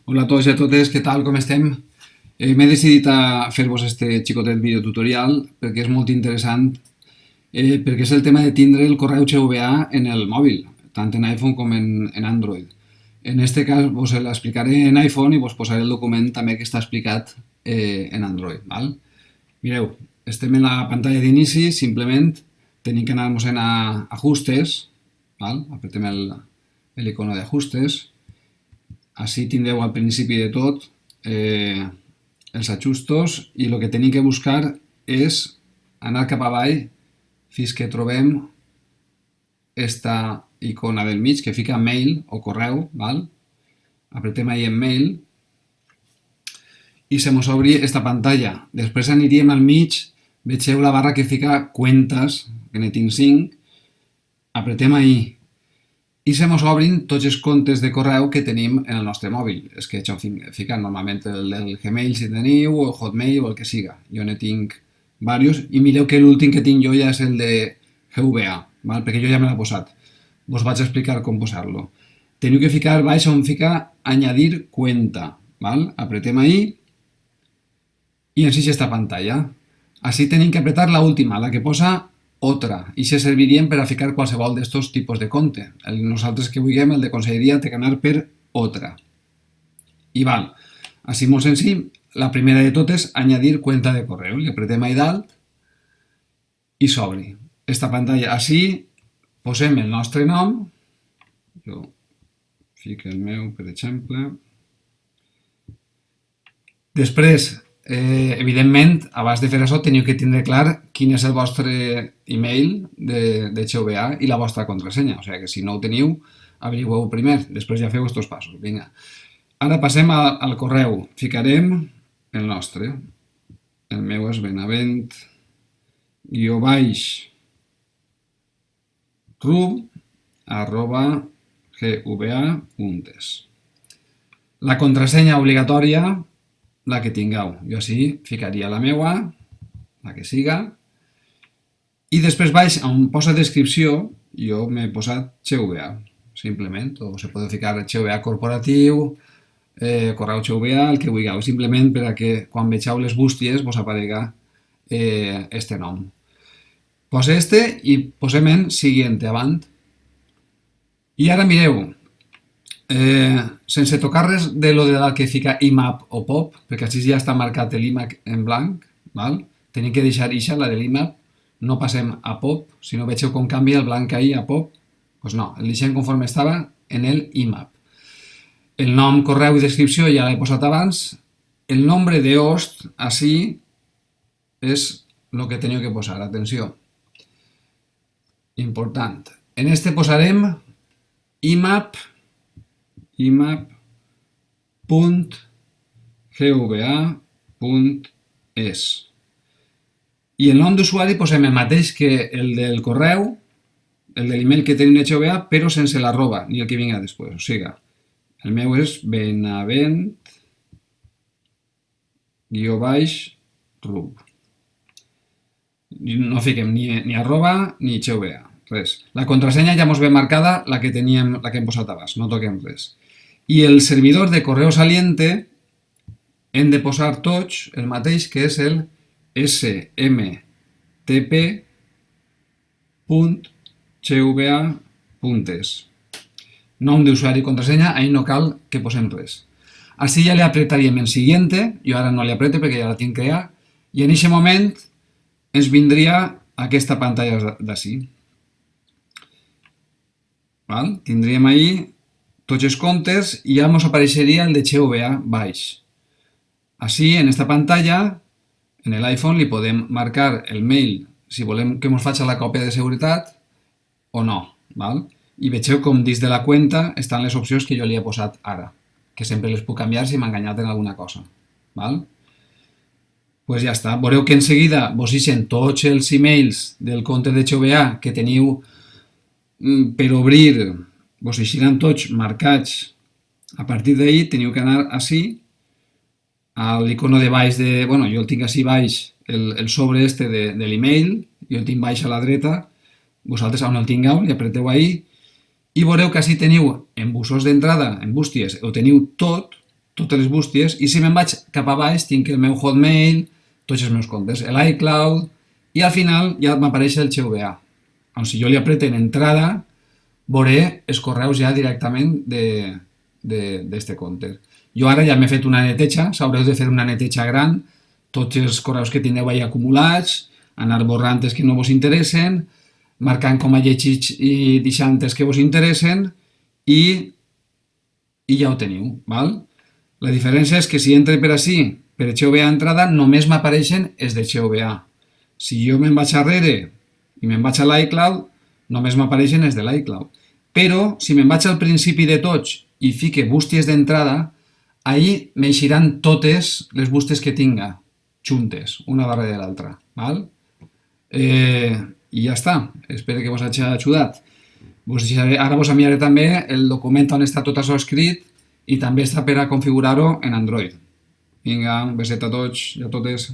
Hola a tots i a totes, què tal, com estem? M'he decidit a fer-vos este xicotet videotutorial perquè és molt interessant, perquè és el tema de tindre el correu CVA en el mòbil, tant en iPhone com en Android. En este cas vos l'explicaré en iPhone i vos posaré el document també que està explicat en Android. Val? Mireu, estem en la pantalla d'inici, simplement tenim que anar-nos a ajustes, val? Apretem l'icono d'ajustes. Així tindreu al principi de tot els ajustos i el que tenim que buscar és anar cap avall fins que trobem esta icona del mig que fica mail o correu, val? Apretem ahí en mail i se mos obri esta pantalla. Després aniríem al mig, vegeu la barra que fica cuentas, que ne tinc 5, apretem ahí i se mos obrin tots els comptes de correu que tenim en el nostre mòbil. És que això fica normalment el del Gmail si teniu, o el Hotmail o el que siga. Jo ne tinc diversos i mireu que l'últim que tinc jo ja és el de GVA, val? Perquè jo ja me l'he posat. Vos vaig explicar com posar-lo. Teniu que ficar baix on fica añadir cuenta, val? Apretem ahí i ens ix esta pantalla. Així tenim que apretar la última, la que posa otra, i se servirien per a ficar qualsevol d'estos tipus de compte. Nosaltres que vulguem, el de conselleria, té que anar per otra. I val, així molt senzill, la primera de totes, añadir cuenta de correu. Li apretem ahí dalt i s'obri esta pantalla. Així posem el nostre nom, jo fico el meu, per exemple. Després, evidentment, abans de fer això teniu que tindre clar quin és el vostre email de CVA i la vostra contrasenya. O sigui que si no ho teniu, averigueu primer, després ja feu estos passos. Vinga. Ara passem al correu. Ficarem el nostre. El meu és benavent-rub@gva.es. La contrasenya obligatòria, la que tingueu. Jo així ficaria la meua, la que siga, i després baix on posa descripció, jo m'he posat CVA, simplement, o se pot ficar CVA corporatiu, correu CVA, el que vulgueu, simplement per a que quan vegeu les bústies vos aparega este nom. Posa este i posem en siguiente avant. I ara mireu, sense tocar res de lo de dalt que fica IMAP o POP, perquè així ja està marcat l'IMAP en blanc, val? Tenim que deixar ixa, la de l'IMAP, no passem a POP, si no vegeu com canvia el blanc ahí a POP, doncs no, el deixem conforme estava en el IMAP. El nom, correu i descripció ja l'he posat abans, el nombre de host, així, és el que teniu que posar, atenció. Important. En este posarem imap.gva.es i el nom d'usuari posem el mateix que el del correu, el de l'email que tenim de CVA, però sense l'arroba, ni el que vinga després. O sigui, el meu és benavent-rub. No fiquem ni arroba ni CVA, res. La contrasenya ja mos ve marcada, la que hem posat abans, no toquem res. I el servidor de correu saliente hem de posar tots el mateix, que és el smtp.cva.es. Nom d'usuari i contrasenya, ahí no cal que posem res. Així ja li apretaríem en siguiente, jo ara no li aprete perquè ja la tinc creat, i en aquest moment ens vindria aquesta pantalla d'ací. Tindríem ahí tots els comptes i ja ens apareixeria el de CVA baix. Així, en esta pantalla, en l'iPhone li podem marcar el mail si volem que ens faci la còpia de seguretat o no. I vegeu com dins de la cuenta estan les opcions que jo li he posat ara, que sempre les puc canviar si m'ha enganyat en alguna cosa. Doncs ja està. Veureu que en seguida vos ixen tots els emails del compte de CVA que teniu per obrir, vos eixiran tots marcats. A partir d'ahí teniu que anar així, a l'icono de baix de... Bueno, jo el tinc així baix, el sobre este de l'email, jo el tinc baix a la dreta, vosaltres on el tingueu, li apreteu ahí, i veureu que així teniu en bussos d'entrada, en bústies, ho teniu tot, totes les bústies, i si me'n vaig cap a baix tinc el meu Hotmail, tots els meus comptes, l'iCloud, i al final ja m'apareix el XVA. On si jo li aprete en entrada, veuré els correus ja directament d'este compte. Jo ara ja m'he fet una neteja, s'haureu de fer una neteja gran, tots els correus que tindreu ahí acumulats, anar borrant els que no vos interessen, marcant com a llegits i deixant els que vos interessen, i ja ho teniu, val? La diferència és que si entre per ací, per XVA entrada, només m'apareixen els de XVA. Si jo me'n vaig arrere i me'n vaig a l'iCloud, només m'apareixen els de l'iCloud. Però, si me'n vaig al principi de tots i fique bústies d'entrada, ahí m'eixiran totes les bústies que tinga, juntes, una darrere l'altra, val? I ja està, espero que vos hagi ajudat. Ara vos enviaré també el document on està tot això escrit i també està per a configurar-ho en Android. Vinga, un beset a tots i a totes.